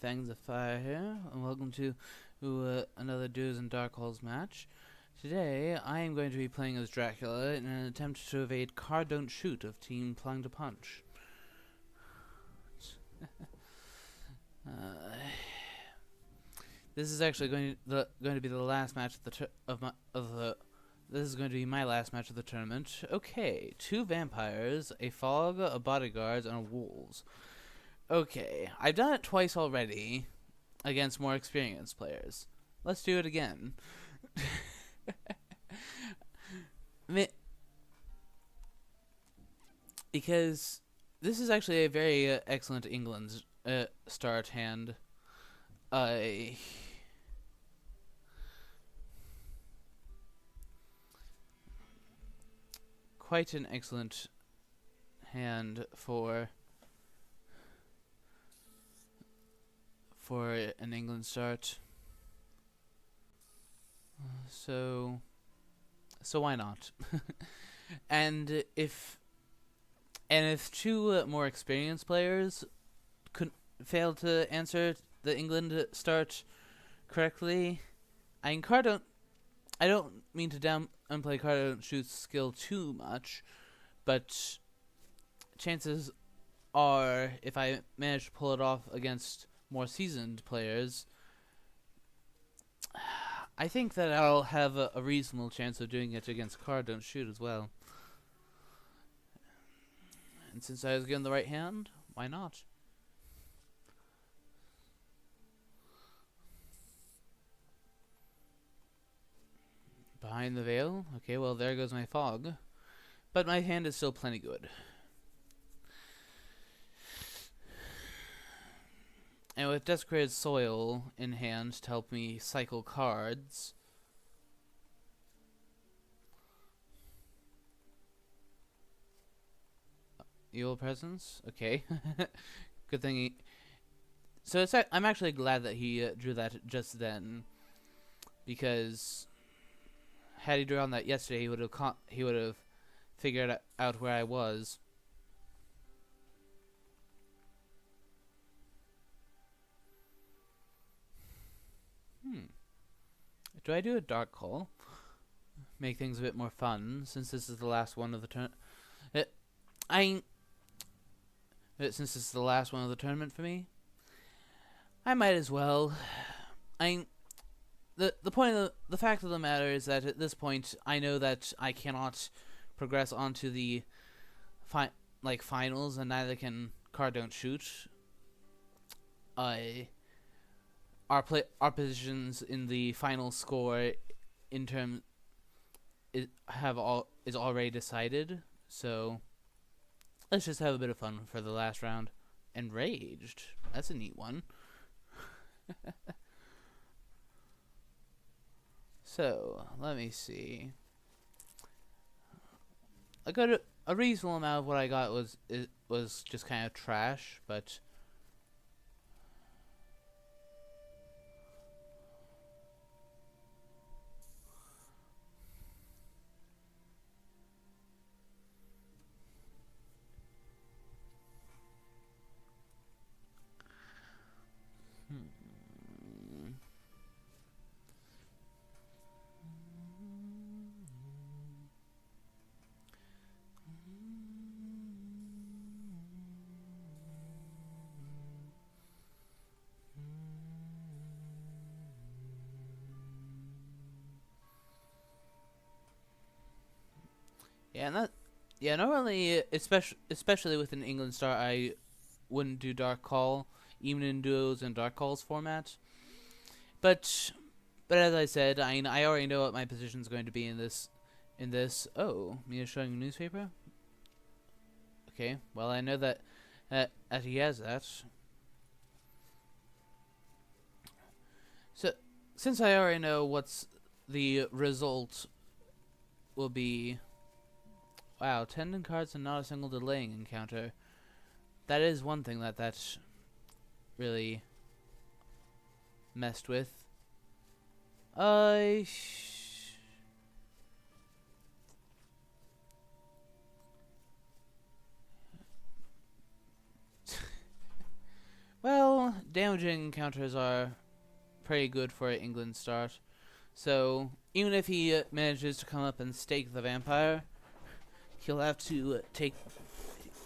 Fangs of Fire here, and welcome to another Duos and Dark Halls match. Today, I am going to be playing as Dracula in an attempt to evade CardDon't Shoot of Team Plung to Punch. This is actually going to be the last match this is going to be my last match of the tournament. Okay, 2 vampires, a fog, a bodyguard, and a wolves. Okay, I've done it twice already against more experienced players. Let's do it again. Because this is actually a very excellent England start hand. Quite an excellent hand for an England start. So why not? and if 2 more experienced players could fail to answer the England start correctly, I don't mean to downplay CardDon't Shoot's skill too much, but chances are, if I manage to pull it off against more seasoned players, I think that I'll have a reasonable chance of doing it against CardDon't Shoot as well. And since I was given the right hand, why not? Behind the veil? Okay, well, there goes my fog. But my hand is still plenty good. And with Desecrated Soil in hand to help me cycle cards, Evil Presence? Okay. Good thing so I'm actually glad that he drew that just then, because had he drawn that yesterday, he would have figured out where I was. Do I do a dark call? Make things a bit more fun, since this is the last one of the since this is the last one of the tournament for me, I might as well. The fact of the matter is that at this point, I know that I cannot progress onto the finals, and neither can CardDon't Shoot. Our positions in the final score is already decided, so let's just have a bit of fun for the last round. Enraged, that's a neat one. So let me see. A reasonable amount of what I got was just kind of trash, but normally, especially with an England start, I wouldn't do Dark Call, even in Duos and Dark Calls format. But as I said, I already know what my position is going to be in this. Oh, Mia showing a newspaper? Okay, well, I know that he has that. So, since I already know what's the result will be. Wow, 10 cards and not a single delaying encounter. That is one thing that really messed with. Well, damaging encounters are pretty good for an England start. So even if he manages to come up and stake the vampire, he'll have to take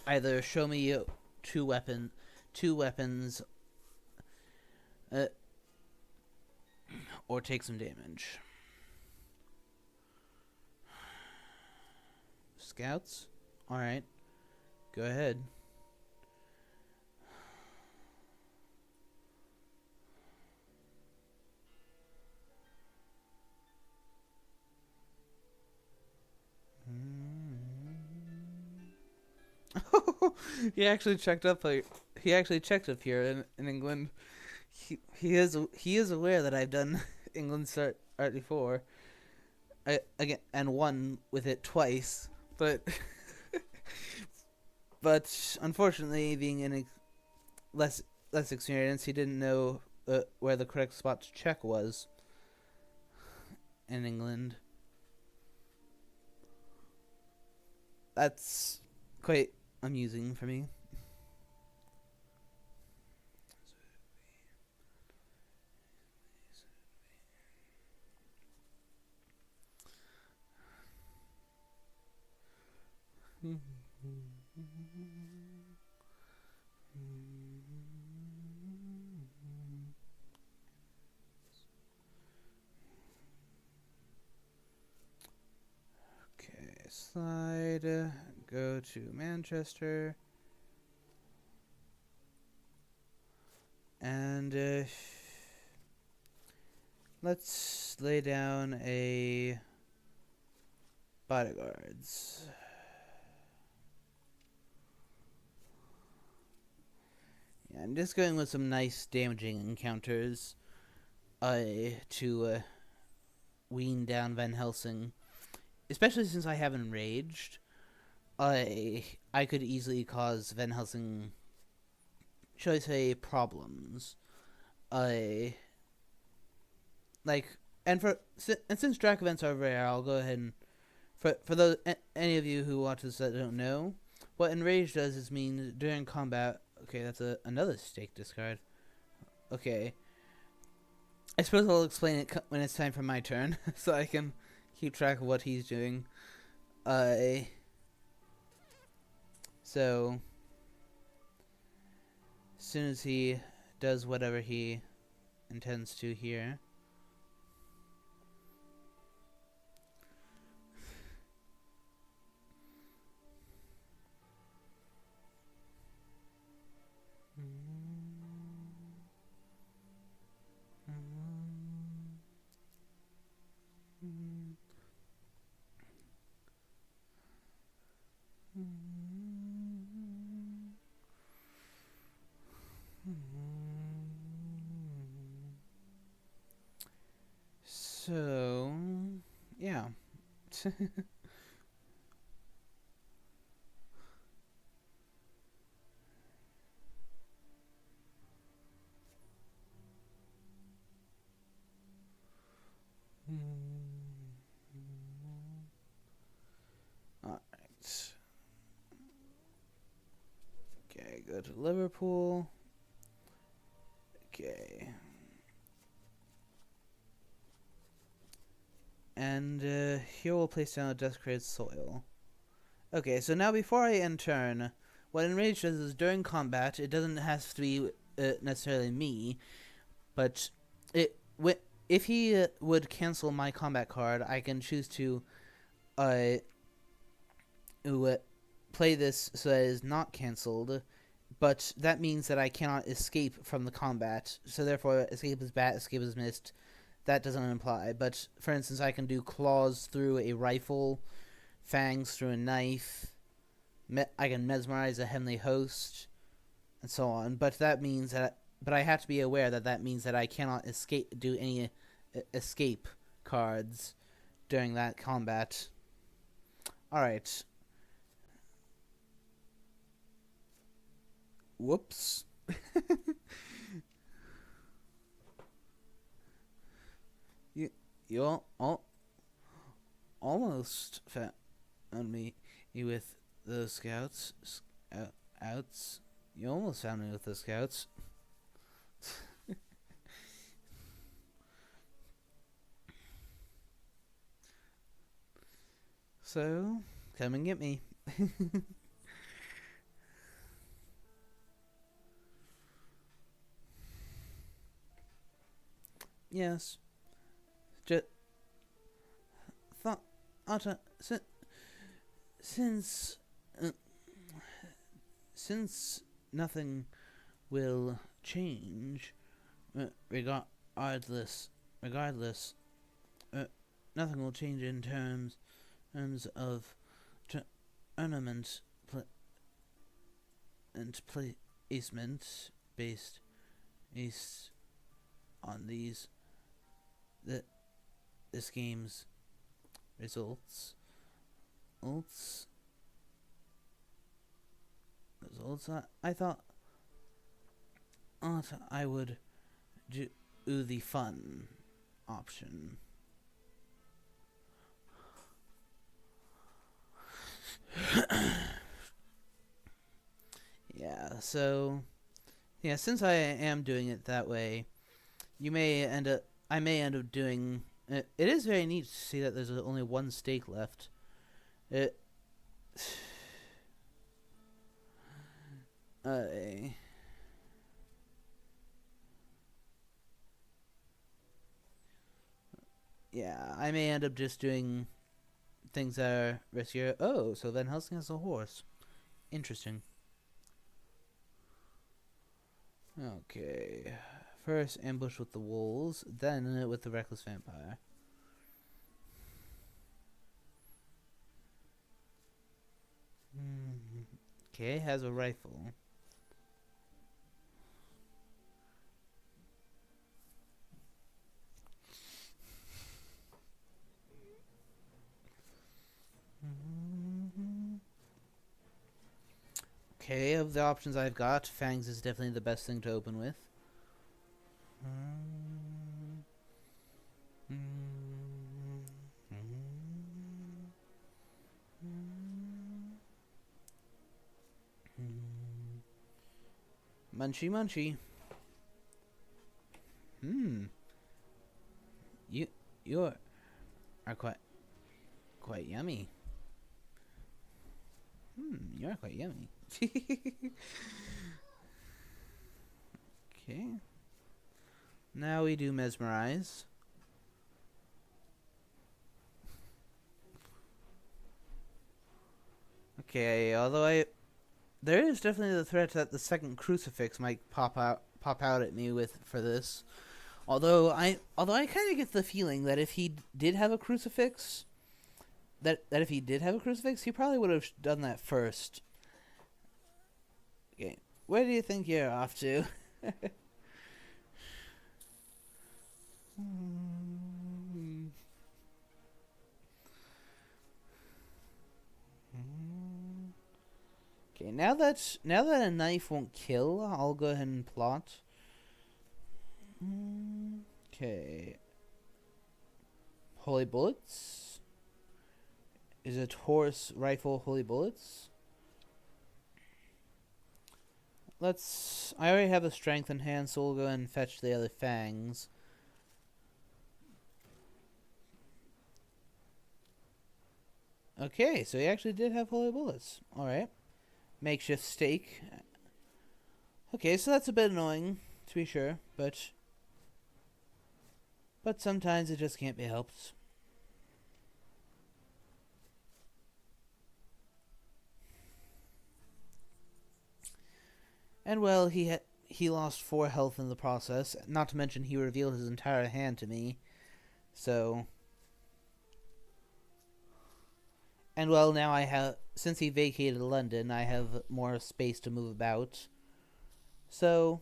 either show me two weapons, or take some damage. Scouts, all right, go ahead. He actually checked up. He actually checked up here in England. He is aware that I've done England start art before. Again, and won with it twice, but but unfortunately, being less experienced, he didn't know where the correct spot to check was in England. That's quite amusing for me. Okay, slide, go to Manchester, and let's lay down a bodyguards. Yeah, I'm just going with some nice damaging encounters to wean down Van Helsing. Especially since I have enraged, I could easily cause Van Helsing, shall I say, problems. And since Drac events are rare, I'll go ahead and for those any of you who watch this that don't know, what enrage does is mean during combat. Okay, that's another stake discard. Okay, I suppose I'll explain it when it's time for my turn, so I can keep track of what he's doing. So as soon as he does whatever he intends to here. So, yeah. Alright. Okay, go to Liverpool. Okay. And here we'll place down a desecrated soil. Okay, so now before I end turn, what Enrage does is during combat, it doesn't have to be necessarily me, but if he would cancel my combat card, I can choose to play this so that it is not cancelled, but that means that I cannot escape from the combat, so therefore escape is bat, escape is missed. That doesn't apply, but for instance, I can do claws through a rifle, fangs through a knife, I can mesmerize a heavenly host, and so on. But that means that, but I have to be aware that that means that I cannot do any escape cards during that combat. All right. Whoops. You almost found me with those scouts. Outs. You almost found me with those scouts. So, come and get me. Yes. Just thought, Otta, since, uh, since nothing will change, regardless, regardless, uh, nothing will change in terms of tournament and placement based on this game's results. Results. I thought I would do the fun option. Yeah, so yeah, since I am doing it that way, I may end up doing it. It is very neat to see that there's only one stake left. It uh, yeah, I may end up just doing things that are riskier. Oh, so Van Helsing has a horse. Interesting. Okay. First ambush with the wolves, then with the reckless vampire. Okay, has a rifle. Okay, of the options I've got, Fangs is definitely the best thing to open with. Munchy munchy. You you are quite yummy. You are quite yummy. Okay. Now we do mesmerize. Okay, there is definitely the threat that the second crucifix might pop out at me with for this. Although I kind of get the feeling that if he did have a crucifix, he probably would have done that first. Okay, where do you think you're off to? Okay, now that a knife won't kill, I'll go ahead and plot. Okay. Holy bullets. Is it horse rifle holy bullets? I already have a strength in hand, so we'll go ahead and fetch the other fangs. Okay, so he actually did have holy bullets. Alright. Makeshift stake. Okay, so that's a bit annoying, to be sure, but sometimes it just can't be helped. And well, he lost 4 health in the process, not to mention he revealed his entire hand to me. So, and well, now since he vacated London, I have more space to move about. So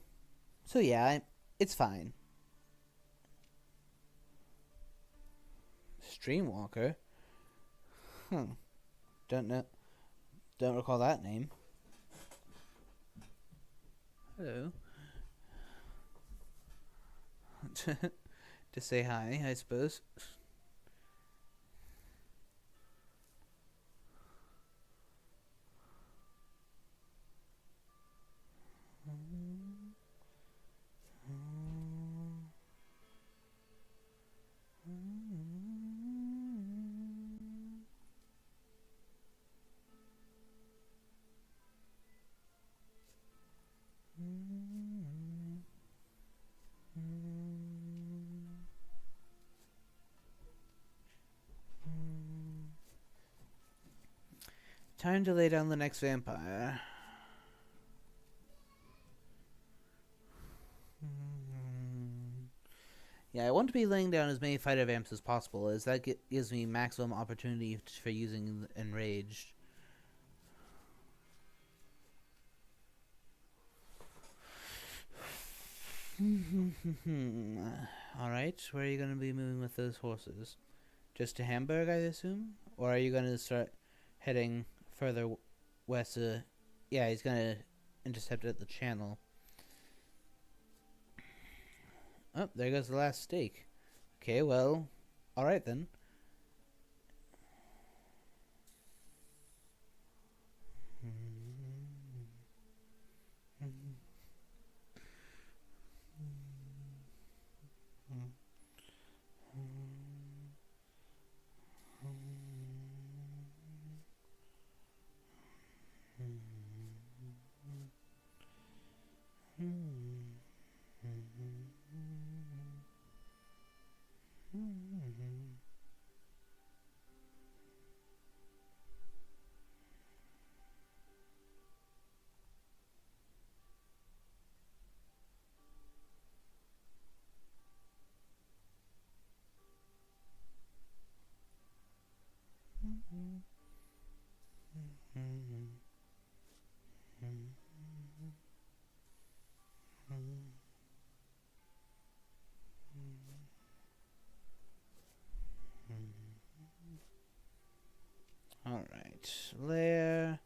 yeah, it's fine. Streamwalker? Don't know. Don't recall that name. Hello. To say hi, I suppose. Time to lay down the next vampire. Yeah, I want to be laying down as many fighter vamps as possible, as that gives me maximum opportunity for using Enraged. Alright, where are you going to be moving with those horses? Just to Hamburg, I assume? Or are you going to start heading further west? Yeah, he's going to intercept at the channel. Oh, there goes the last stake. Okay, well, alright then. Alright, lair.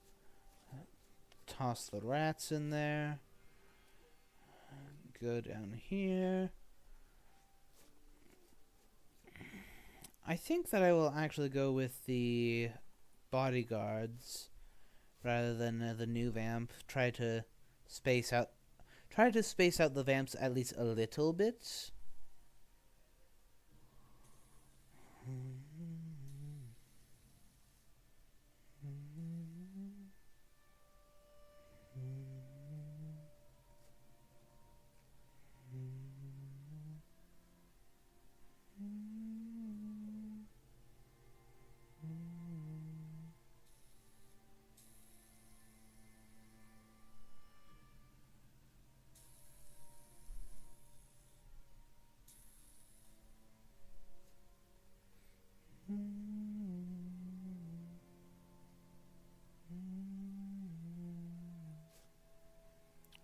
Toss the rats in there. Go down here. I think that I will actually go with the bodyguards rather than the new vamp. Try to space out the vamps at least a little bit.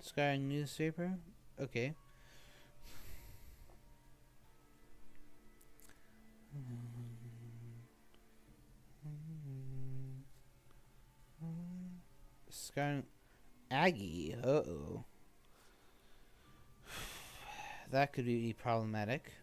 Scouring newspaper? Okay. Scouring Aggie. Uh-oh. That could be problematic.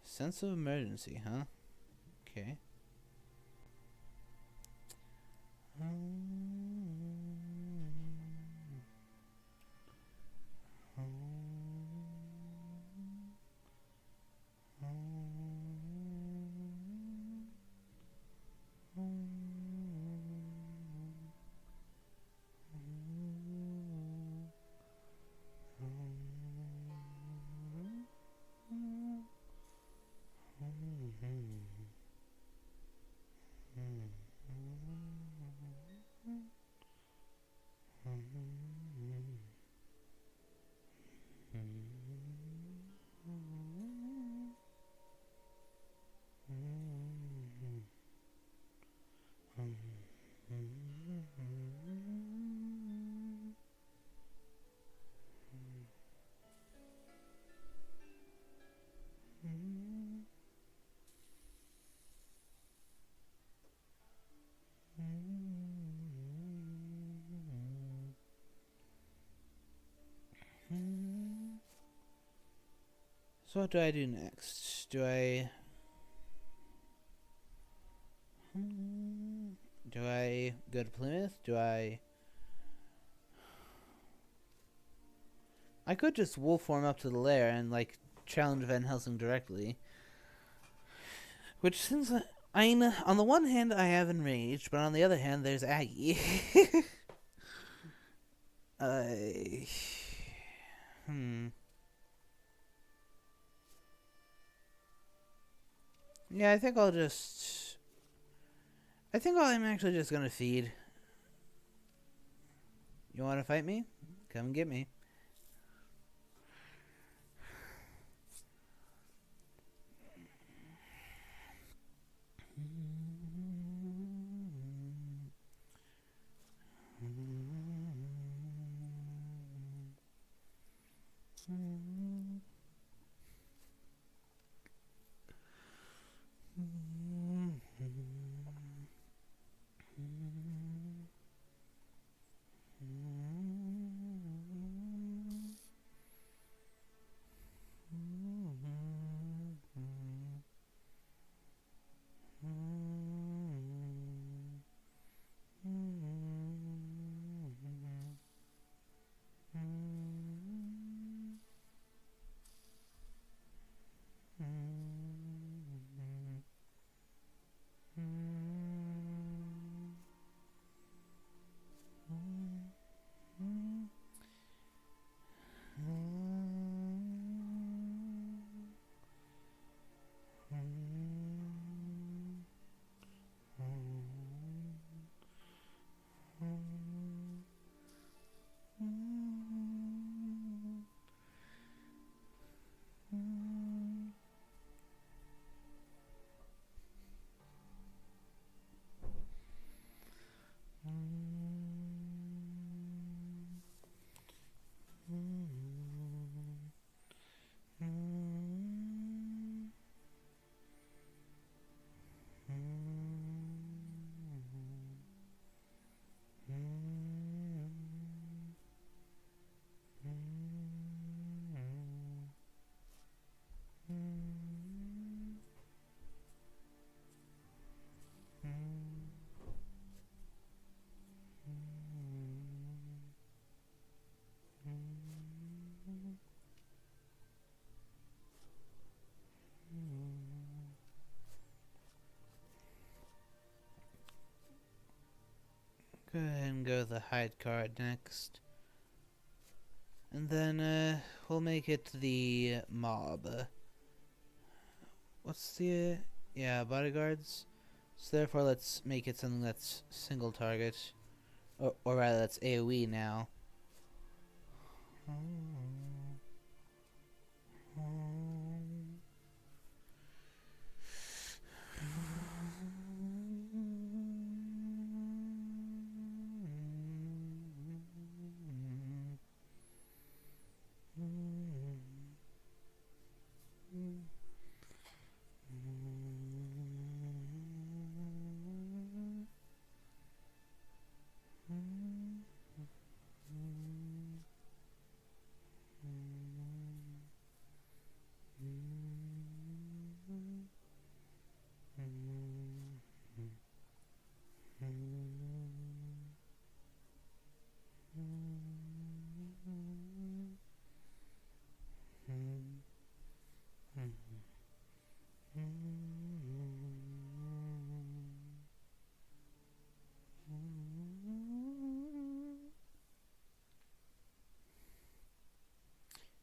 Sense of emergency, huh? Okay. So what do I do next? Do I go to Plymouth? I could just wolf form up to the lair and like challenge Van Helsing directly. Which On the one hand, I have Enraged, but on the other hand, there's Aggie. I... Hmm. Yeah, I think I'll just... I think I'm actually just gonna feed. You wanna fight me? Come get me. Go ahead and go the hide card next. And then, we'll make it the mob. What's the... yeah, bodyguards. So therefore, let's make it something that's single target. Or rather, that's AoE now.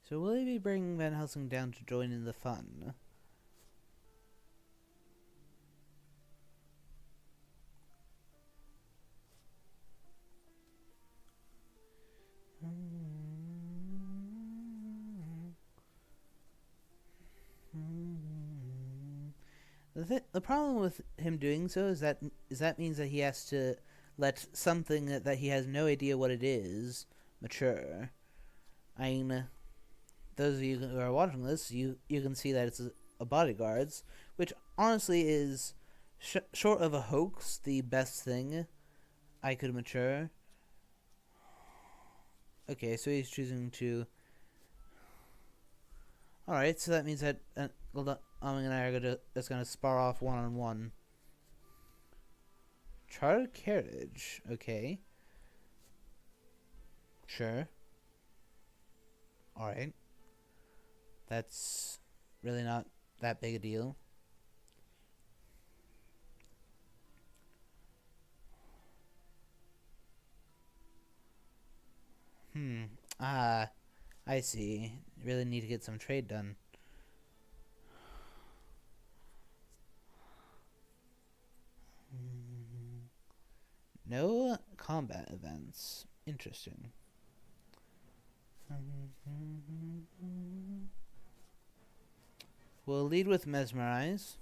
So will he be bringing Van Helsing down to join in the fun? The problem with him doing so is that means that he has to let something that he has no idea what it is mature. I mean, those of you who are watching this, you can see that it's a bodyguards, which honestly is short of a hoax, the best thing I could mature. Okay, so he's choosing to. Alright, so that means that Aming and I are just gonna spar off one-on-one. Chartered carriage, okay. Sure. Alright. That's really not that big a deal. Ah, I see. Really need to get some trade done. No combat events. Interesting. We'll lead with Mesmerize.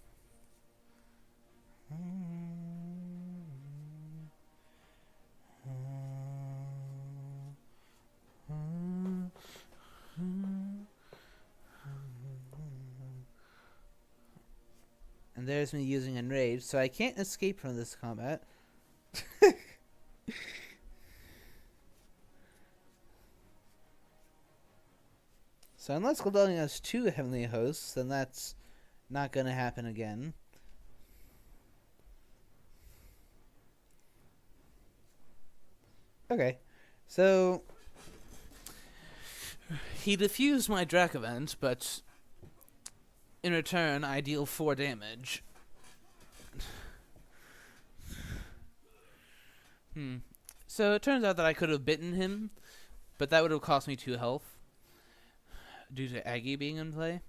And there's me using Enrage, so I can't escape from this combat. So unless Gladonian has 2 Heavenly Hosts, then that's not going to happen again. Okay, so he defused my Drac event, but in return I deal 4 damage. So it turns out that I could have bitten him, but that would have cost me 2 health due to Aggie being in play.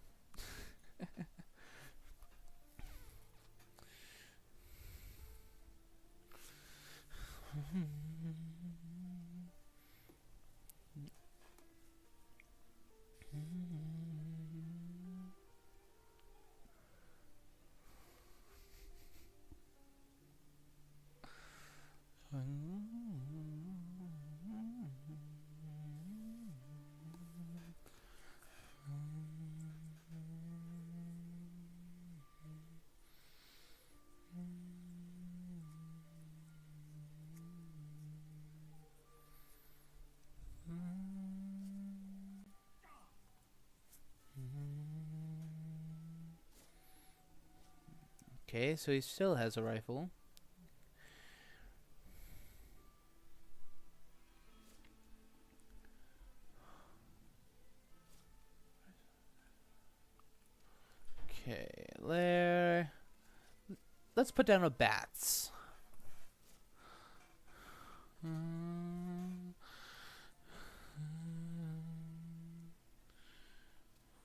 Okay, so he still has a rifle. Okay, there. Let's put down a bats.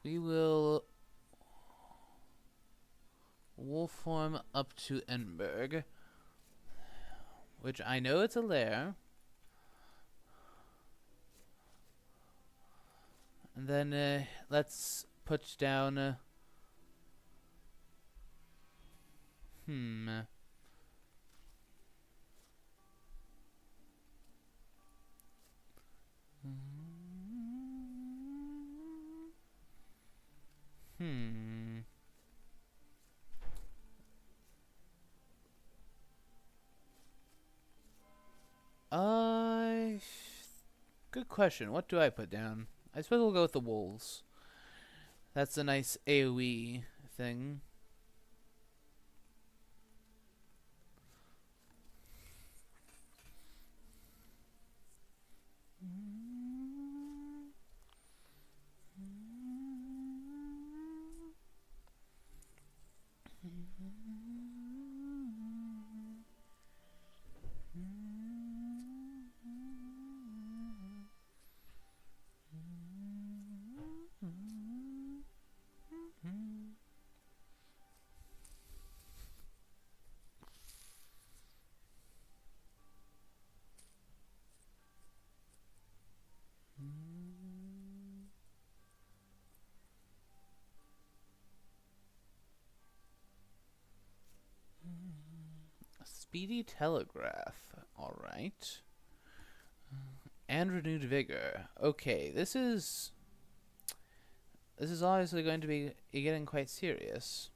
We will wolf form up to Enberg, which I know it's a lair. And then let's put down good question. What do I put down? I suppose we'll go with the wolves. That's a nice AoE thing. Speedy Telegraph. Alright. And Renewed Vigor. Okay, this is obviously going to be getting quite serious.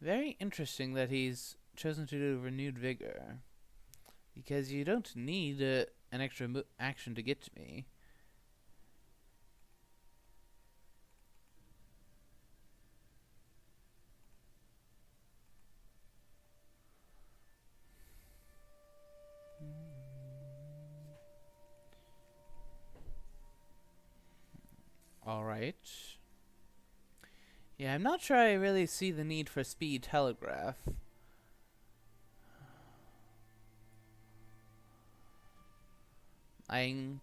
Very interesting that he's chosen to do Renewed Vigor, because you don't need an extra action to get to me. Alright. Yeah, I'm not sure I really see the need for speed telegraph.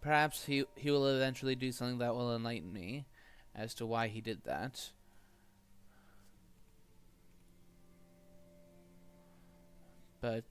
Perhaps he will eventually do something that will enlighten me as to why he did that. But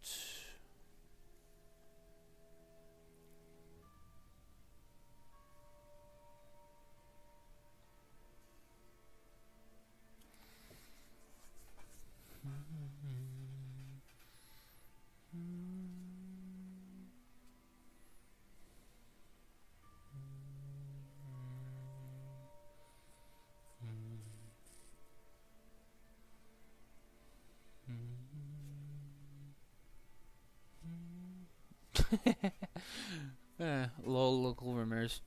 lol, local rumors.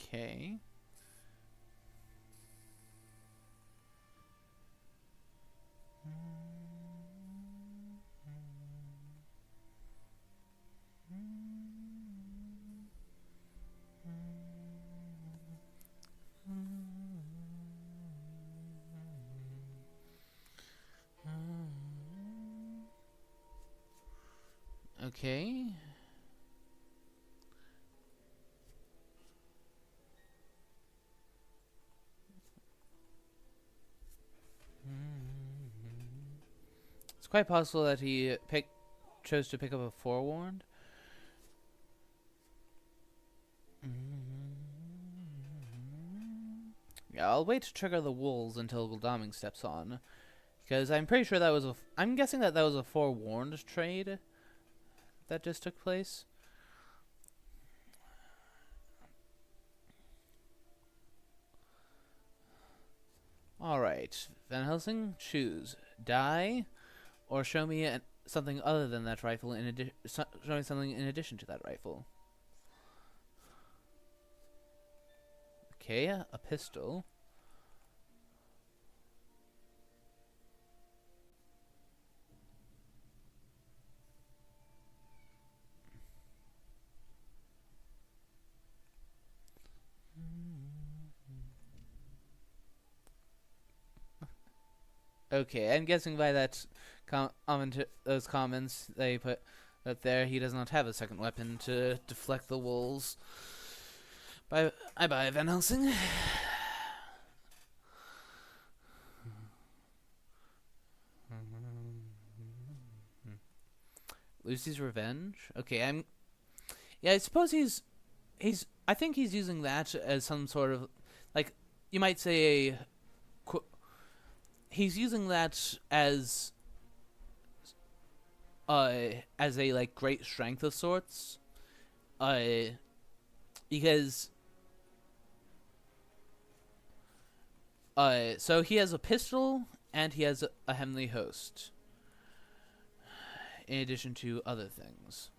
Okay. Okay. It's quite possible that he chose to pick up a forewarned. Yeah, I'll wait to trigger the wolves until Gul'daming steps on, because I'm pretty sure that was I'm guessing that was a forewarned trade that just took place. All right, Van Helsing, choose die, or show me something other than that rifle. Show me something in addition to that rifle. Okay, a pistol. Okay, I'm guessing by that those comments they put that there he does not have a second weapon to deflect the wolves. Bye bye, Van Helsing. Lucy's Revenge. Okay, yeah, I suppose he's. I think he's using that as some sort of, like, you might say he's using that as a like great strength of sorts. Because so he has a pistol and he has a heavenly host, in addition to other things.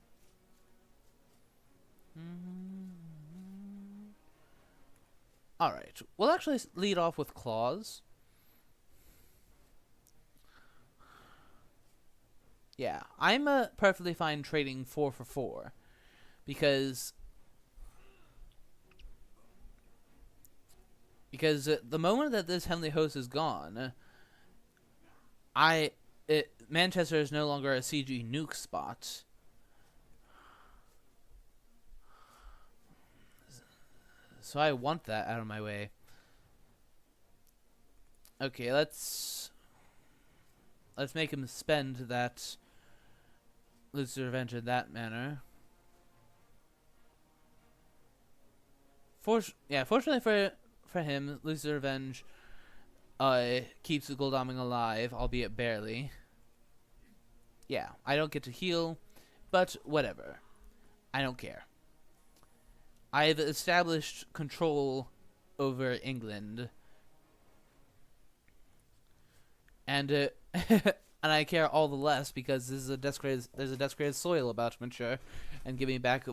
Alright, we'll actually lead off with claws. Yeah, I'm perfectly fine trading 4 for 4. Because the moment that this heavenly host is gone, Manchester is no longer a CG nuke spot. So I want that out of my way. Okay, let's make him spend that Lucy's Revenge in that manner. Fortunately for him, Lucy's Revenge keeps the Gul'daming alive, albeit barely. Yeah, I don't get to heal, but whatever. I don't care. I've established control over England, and and I care all the less because there's a desecrated soil about to mature, and give me back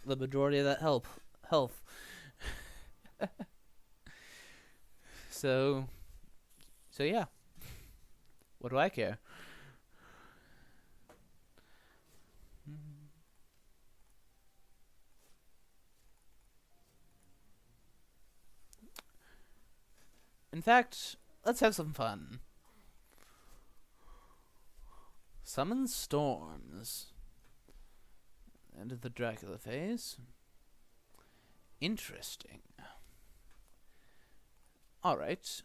the majority of that health. So yeah, what do I care? In fact, let's have some fun. Summon storms. End of the Dracula phase. Interesting. Alright.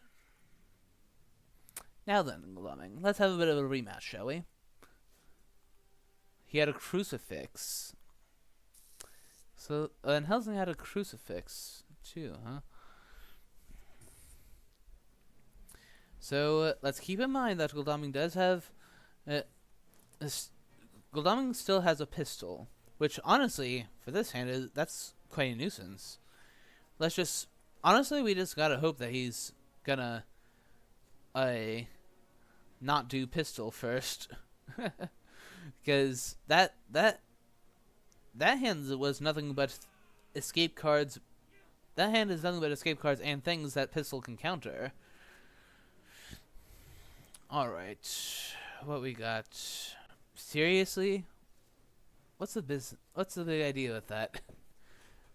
Now then, Glumming, let's have a bit of a rematch, shall we? He had a crucifix. So, and Helsing had a crucifix, too, huh? So, let's keep in mind that Glumming does have... Glumming still has a pistol. Which, honestly, for this hand, that's quite a nuisance. Let's just... Honestly, we just gotta hope that he's gonna... not do pistol first. Because that hand was nothing but escape cards. That hand is nothing but escape cards and things that pistol can counter. Alright. What we got? Seriously? What's the big idea with that?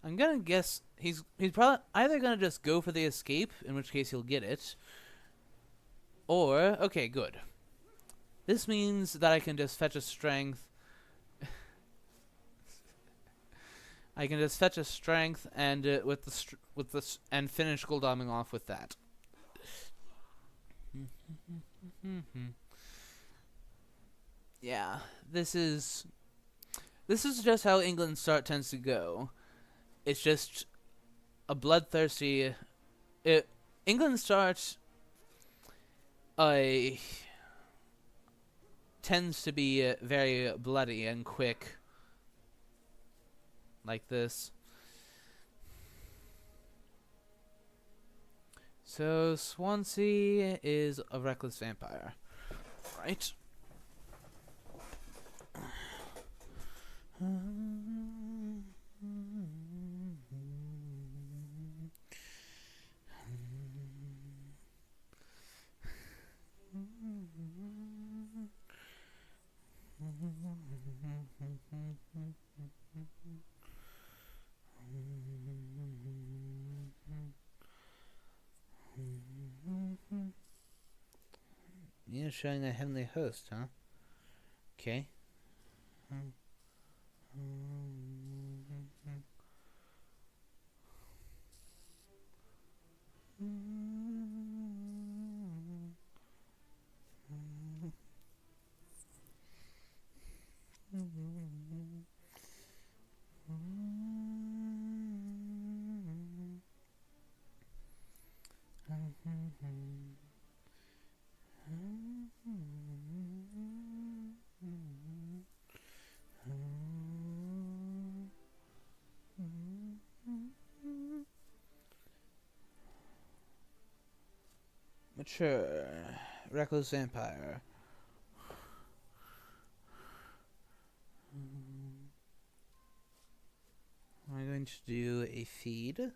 I'm gonna guess he's probably either gonna just go for the escape, in which case he'll get it, or okay, good. This means that I can just fetch a strength. I can just fetch a strength and and finish Glumming off with that. Yeah, this is just how England's start tends to go. It's just a bloodthirsty... England's start tends to be very bloody and quick. Like this. So, Swansea is a reckless vampire. Right. You're showing a heavenly host, huh? Okay. Mature. Reckless vampire. I'm going to do a feed.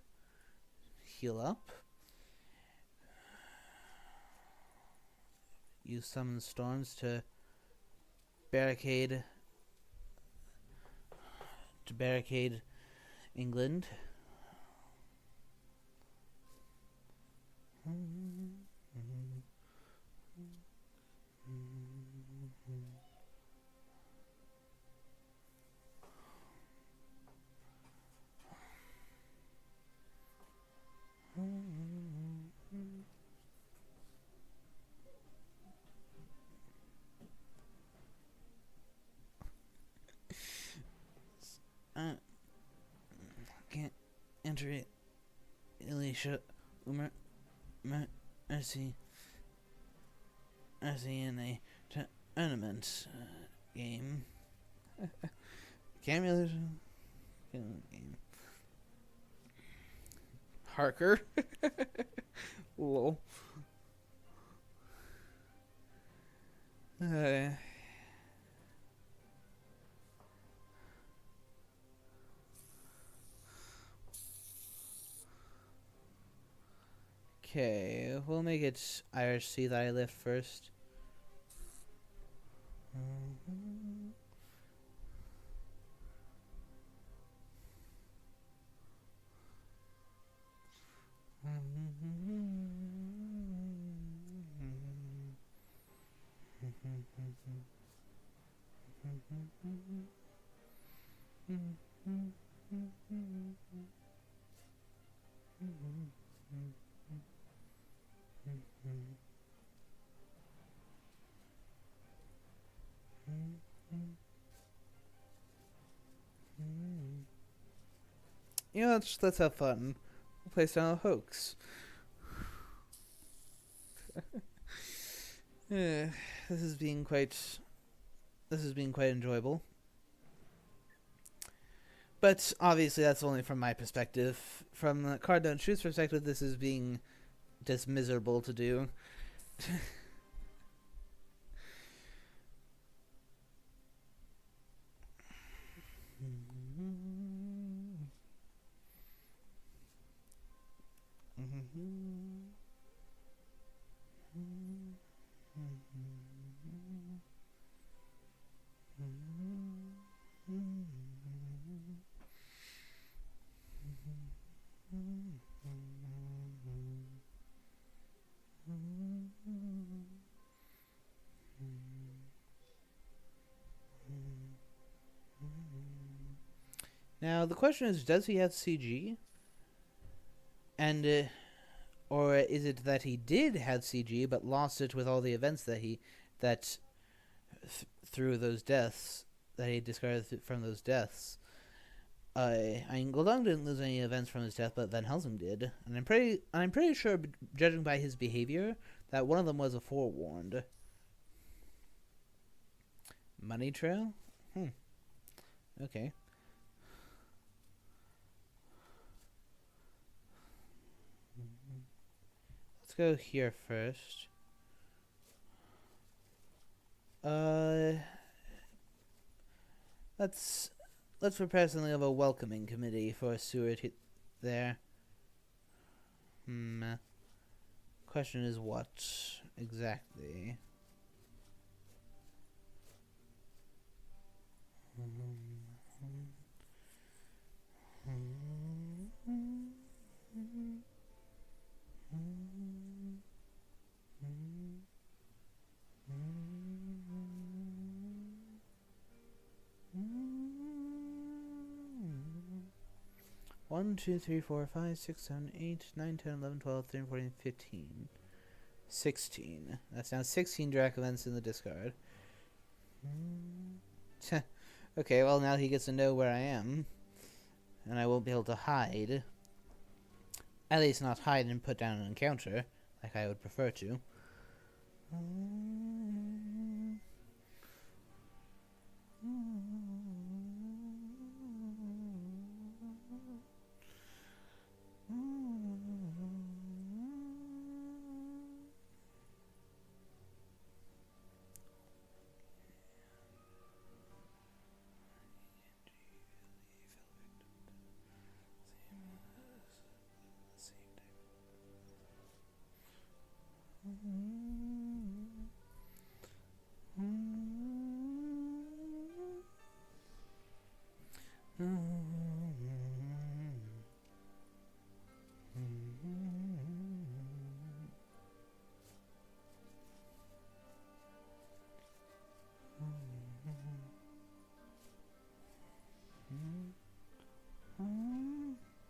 Heal up. Use summon storms to barricade England. Can't enter it. Alicia, Mercy in a tournament game. Can't really game. Harker. Lol. Okay, we'll make it IRC that I lift first. let's have fun. We'll place down a hoax. This is being quite enjoyable. But obviously, that's only from my perspective. From the CardDon't Shoot's perspective, this is being just miserable to do. Now the question is, does he have CG? And or is it that he did have CG but lost it with all the events that through those deaths that he discarded from those deaths? I mean, Goldung didn't lose any events from his death, but Van Helsing did, and I'm pretty sure, judging by his behavior, that one of them was a forewarned. Money trail? Okay. Let's go here first. Let's prepare something of a welcoming committee for Seward there. Question is what exactly? One, 2, 3, 4, 5, 6, 7, 8, 9, 10, 11, 12, 13, 14, 15, 16. That's now 16 Drac events in the discard. Okay, well now he gets to know where I am, and I won't be able to hide. At least not hide and put down an encounter, like I would prefer to.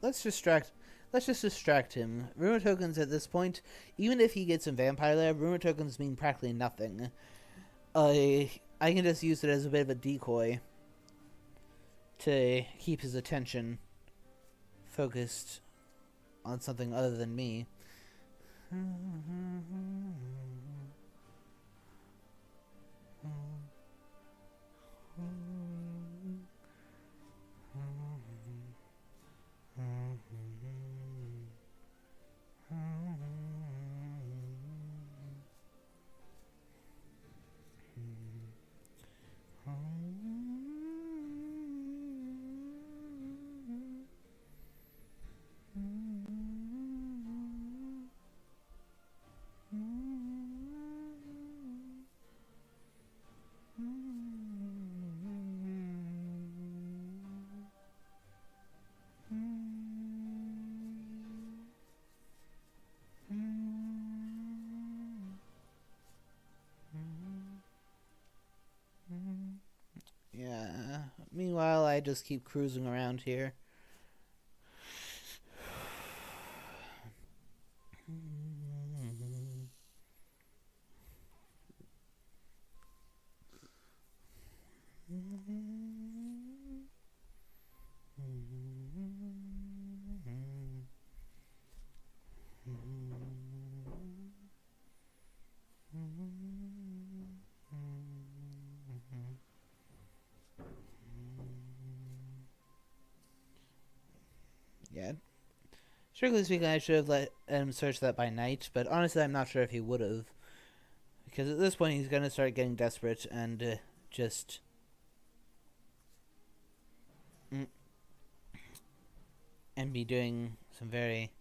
Let's just distract him. Rumor tokens at this point, even if he gets in Vampire Lair, rumor tokens mean practically nothing. I can just use it as a bit of a decoy to keep his attention focused on something other than me. Yeah. Meanwhile, I just keep cruising around here. Strictly speaking, I should have let him search that by night, but honestly, I'm not sure if he would have. Because at this point, he's going to start getting desperate and just. Mm, and be doing some very.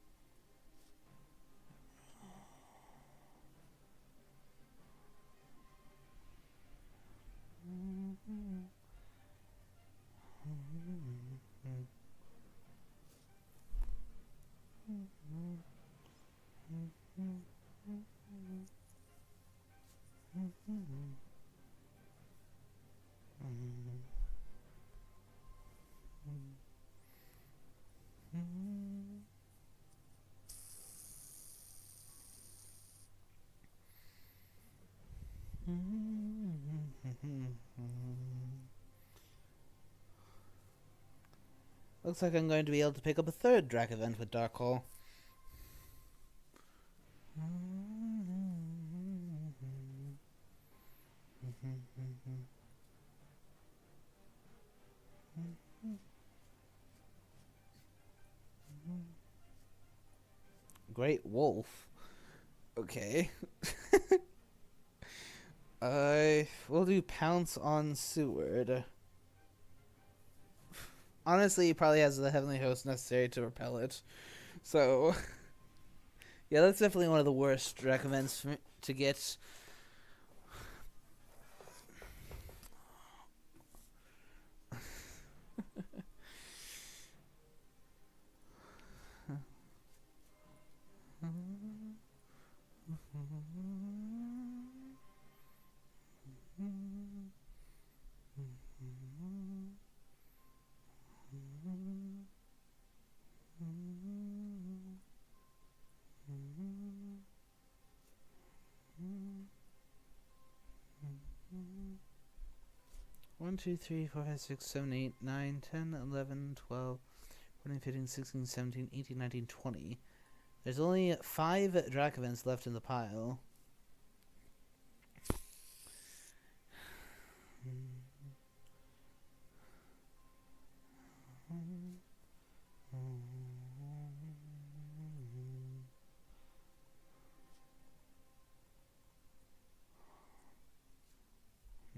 Looks like I'm going to be able to pick up a third Drac event with Dark Hole. Great Wolf. Okay. I will do Pounce on Seward. Honestly, he probably has the Heavenly Host necessary to repel it. So, yeah, that's definitely one of the worst recommends to get. One, 2, 3, 4, 5, 6, 7, 8, 9, 10, 11, 12, 14, 15, 16, 17, 18, 19, 20. There's only 5 Drac events left in the pile.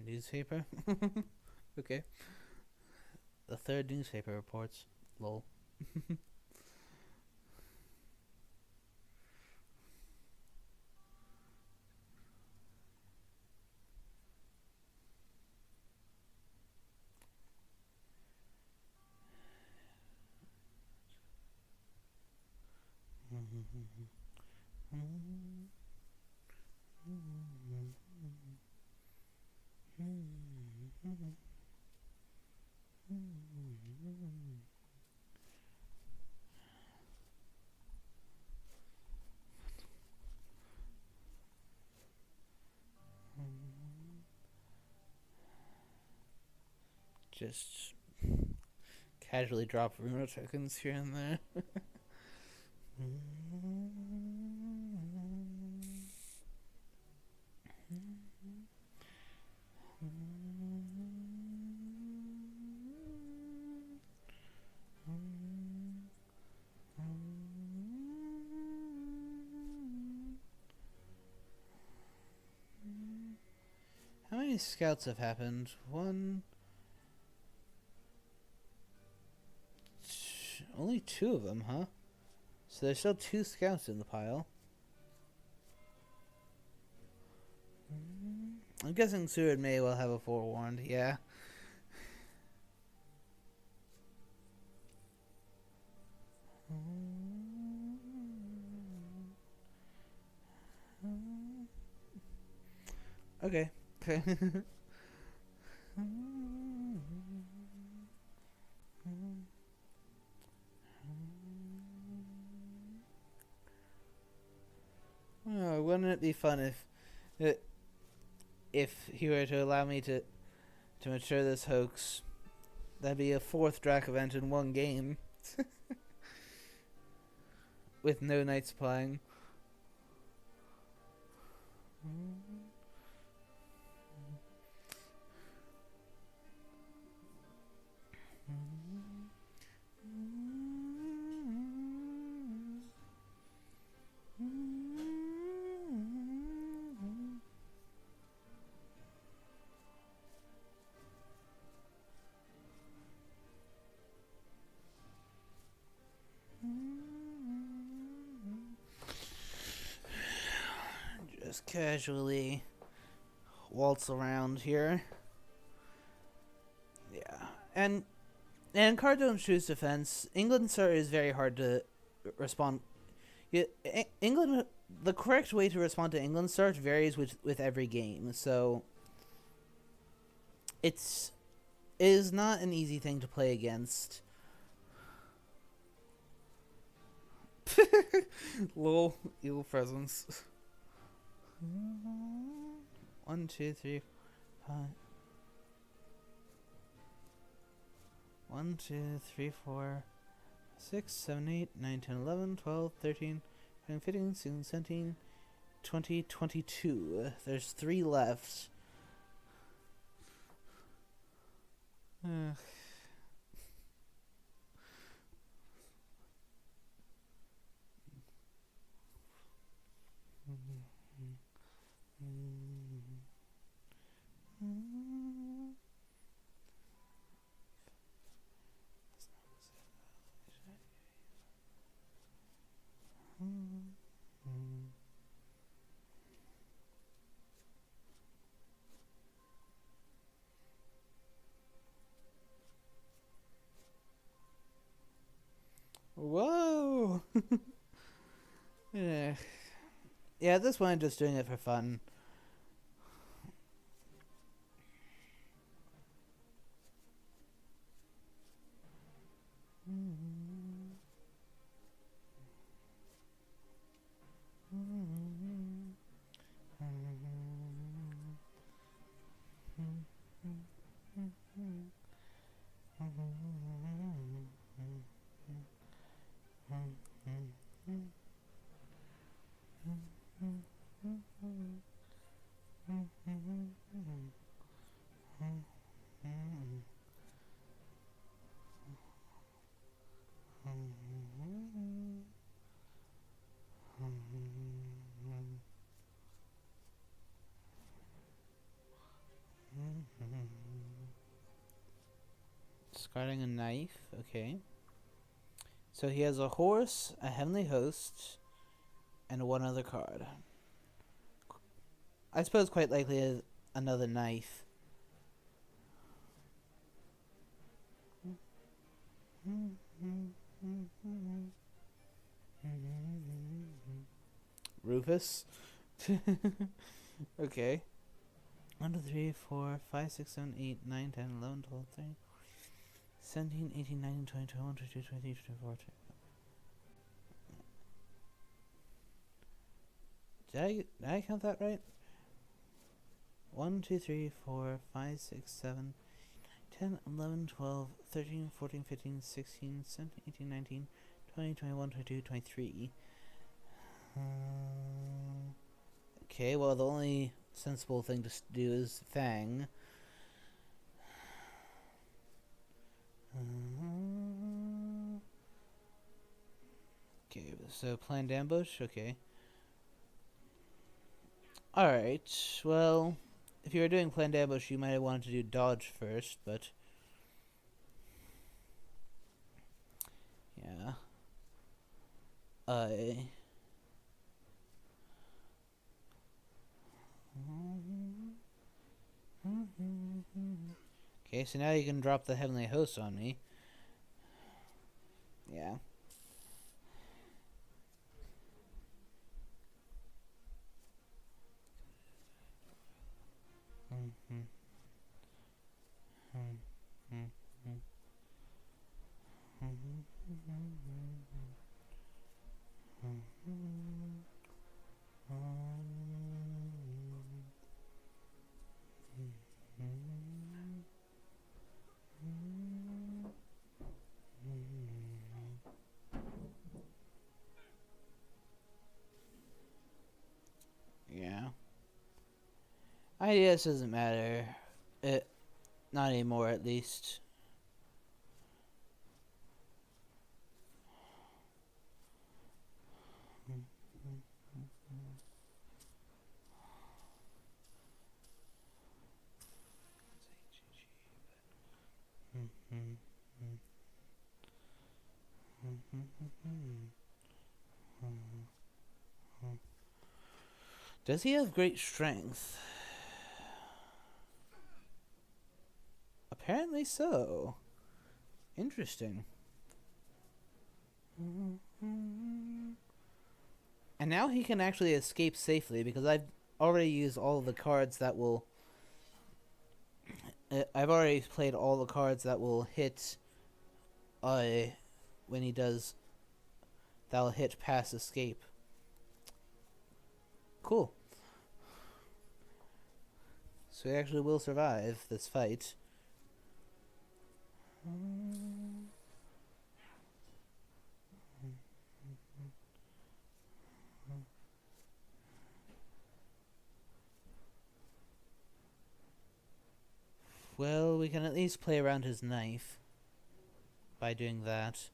Newspaper? Okay. The third newspaper reports. Lol. Just casually drop Runo tokens here and there. How many scouts have happened? Only 2 of them, huh? So there's still 2 scouts in the pile. I'm guessing Seward may well have a forewarned, yeah. Okay. Oh, wouldn't it be fun if he were to allow me to mature this hoax? That'd be a 4th Drac event in one game. With no knights playing. just casually waltz around here. Yeah, and CardDon't choose defense. England start is very hard to respond. Yeah, England. The correct way to respond to England start varies with every game, so it is not an easy thing to play against. Lol, evil presence. 1, 2, 3, 5. 1, 2, 3, 4, 6, 7, 8, 9, 10, 11, 12, 13, 14, 15, 16, 17, 20, 22. There's 3 left. Whoa! Yeah. Yeah, this one I'm just doing it for fun. Discarding a knife, okay. So he has a horse, a heavenly host, and 1 other card. I suppose quite likely another knife. Rufus? Okay. 1, 2, 3, 4, 5, 6, 7, 8, 9, 10, 11, 12, 13, 17, 18, 19, 20, 21, 22, 23, 24, 25. Did I count that right? 1, 2, 3, 4, 5, 6, 7, 10, 11, 12, 13, 14, 15, 16, 17, 18, 19, 20, 21, 22, 23. Okay, well, the only sensible thing to do is Fang. Okay, so planned ambush, okay. Alright, well, if you were doing planned ambush, you might have wanted to do dodge first, but yeah. Okay, so now you can drop the heavenly host on me. Yeah. Yeah. I guess it doesn't matter. Not anymore, at least. Does he have great strength? Apparently so. Interesting. And now he can actually escape safely because I've already used all of the cards that will... I've already played all the cards that will hit... when he does... That'll hit pass escape. Cool. So he actually will survive this fight. Well, we can at least play around his knife by doing that.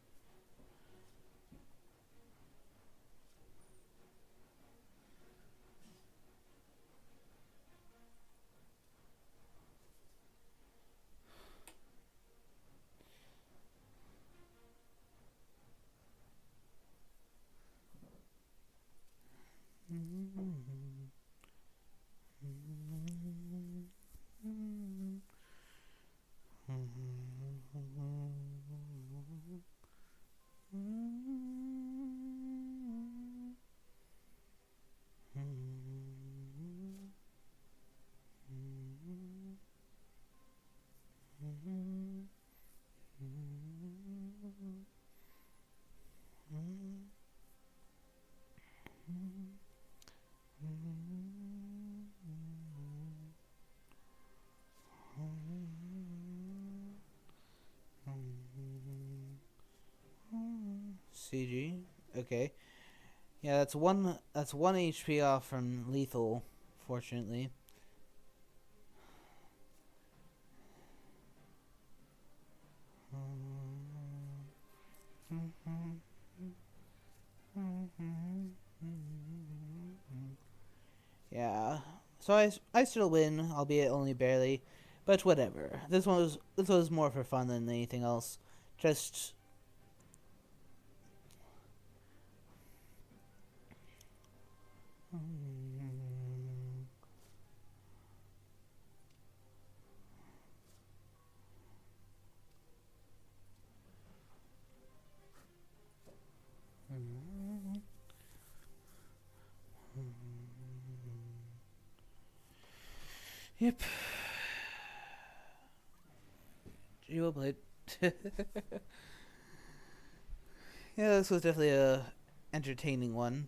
CG. Okay. Yeah, that's one HP off from lethal, fortunately. Yeah. So I still win, albeit only barely, but whatever. This was more for fun than anything else. Just Yep. Gee, well played. Yeah, this was definitely a entertaining one.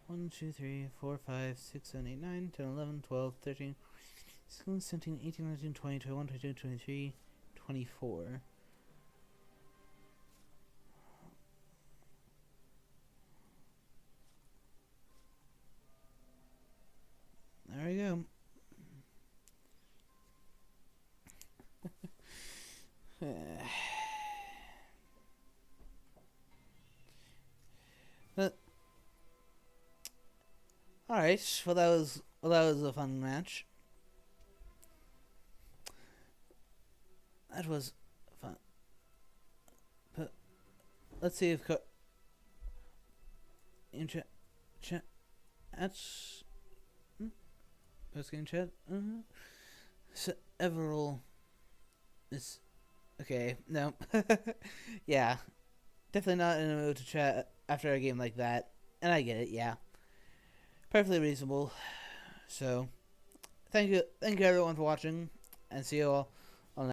One, 2, 3, 4, 5, 6, 7, 8, 9, 10, 11, 12, 13, 16, 17, 18, 19, 20, 21, 22, 23, 24. There we go. Alright, well that was a fun match. That was fun. But let's see if in chat post game chat. So Everall is okay. No, yeah, definitely not in a mood to chat after a game like that, and I get it. Yeah, perfectly reasonable. So, thank you everyone for watching, and see you all